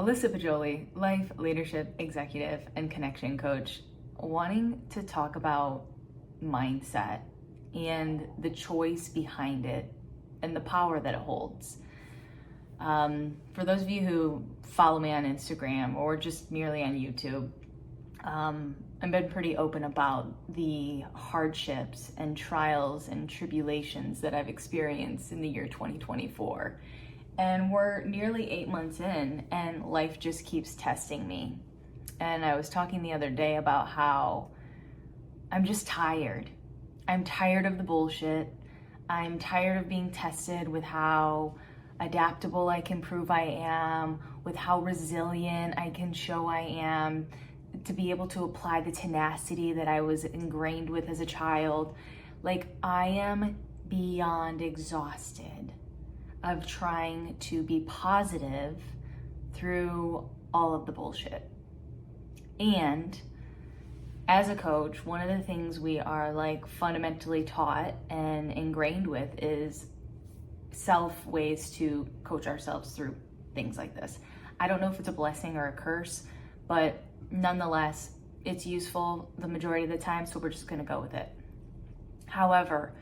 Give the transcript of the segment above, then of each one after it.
Alyssapoggioli, life, leadership, executive, and connection coach, wanting to talk about mindset and the choice behind it and the power that it holds. For those of you who follow me on Instagram or just merely on YouTube, I've been pretty open about the hardships and trials and tribulations that I've experienced in the year 2024. And we're nearly 8 months in, and life just keeps testing me. And I was talking the other day about how I'm just tired. I'm tired of the bullshit. I'm tired of being tested with how adaptable I can prove I am, with how resilient I can show I am, to be able to apply the tenacity that I was ingrained with as a child. Like, I am beyond exhausted of trying to be positive through all of the bullshit. And as a coach, one of the things we are fundamentally taught and ingrained with is ways to coach ourselves through things like this. I don't know if it's a blessing or a curse, but nonetheless, it's useful the majority of the time, so we're just gonna go with it. However,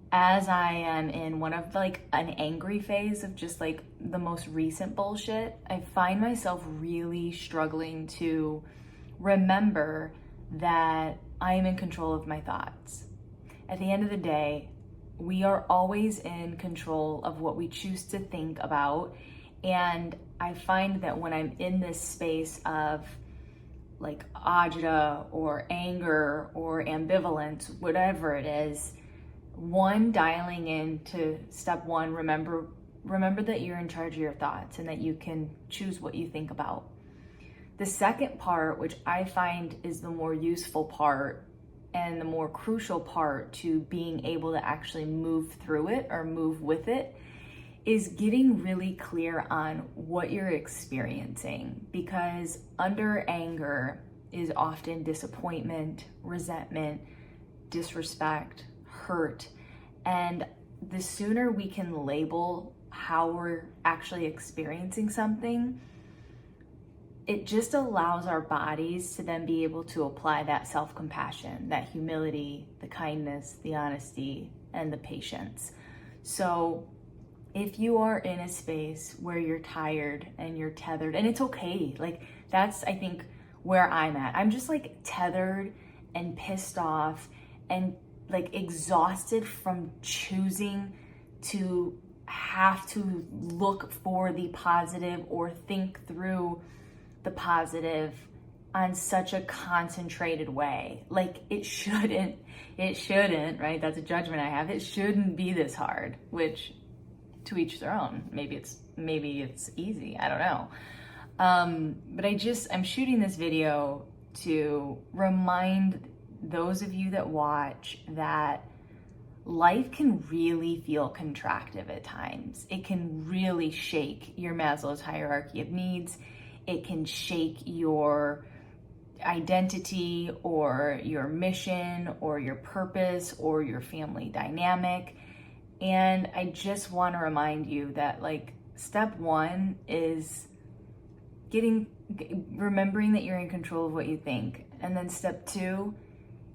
as I am in one of an angry phase of just the most recent bullshit, I find myself really struggling to remember that I am in control of my thoughts. At the end of the day, we are always in control of what we choose to think about. And I find that when I'm in this space of agita or anger or ambivalence, whatever it is, dialing into step one, remember that you're in charge of your thoughts and that you can choose what you think about. The second part, which I find is the more useful part and the more crucial part to being able to actually move through it or move with it, is getting really clear on what you're experiencing. Because under anger is often disappointment, resentment, disrespect, hurt. And the sooner we can label how we're actually experiencing something, it just allows our bodies to then be able to apply that self-compassion, that humility, the kindness, the honesty, and the patience. So if you are in a space where you're tired and you're tethered, and it's okay, that's, I think, where I'm at. I'm just tethered and pissed off and exhausted from choosing to have to look for the positive or think through the positive on such a concentrated way. It shouldn't, right? That's a judgment I have. It shouldn't be this hard, which to each their own. Maybe it's easy. I don't know. But I'm shooting this video to remind those of you that watch that life can really feel contractive at times. It can really shake your Maslow's hierarchy of needs. It can shake your identity or your mission or your purpose or your family dynamic. And I just want to remind you that step one is remembering that you're in control of what you think. And then step two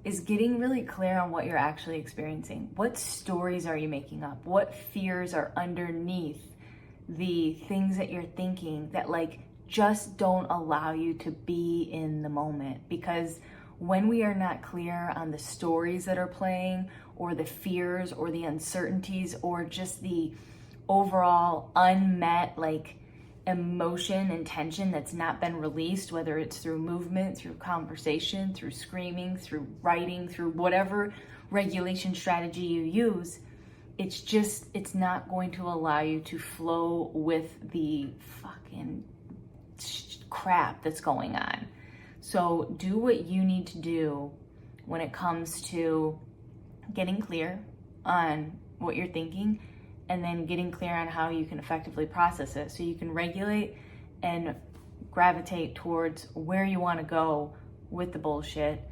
is getting really clear on what you're actually experiencing. What stories are you making up? What fears are underneath the things that you're thinking that just don't allow you to be in the moment? Because when we are not clear on the stories that are playing, or the fears, or the uncertainties, or just the overall unmet emotion and tension that's not been released, whether it's through movement, through conversation, through screaming, through writing, through whatever regulation strategy you use, it's not going to allow you to flow with the fucking crap that's going on. So do what you need to do when it comes to getting clear on what you're thinking, and then getting clear on how you can effectively process it so you can regulate and gravitate towards where you want to go with the bullshit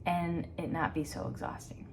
and it not be so exhausting.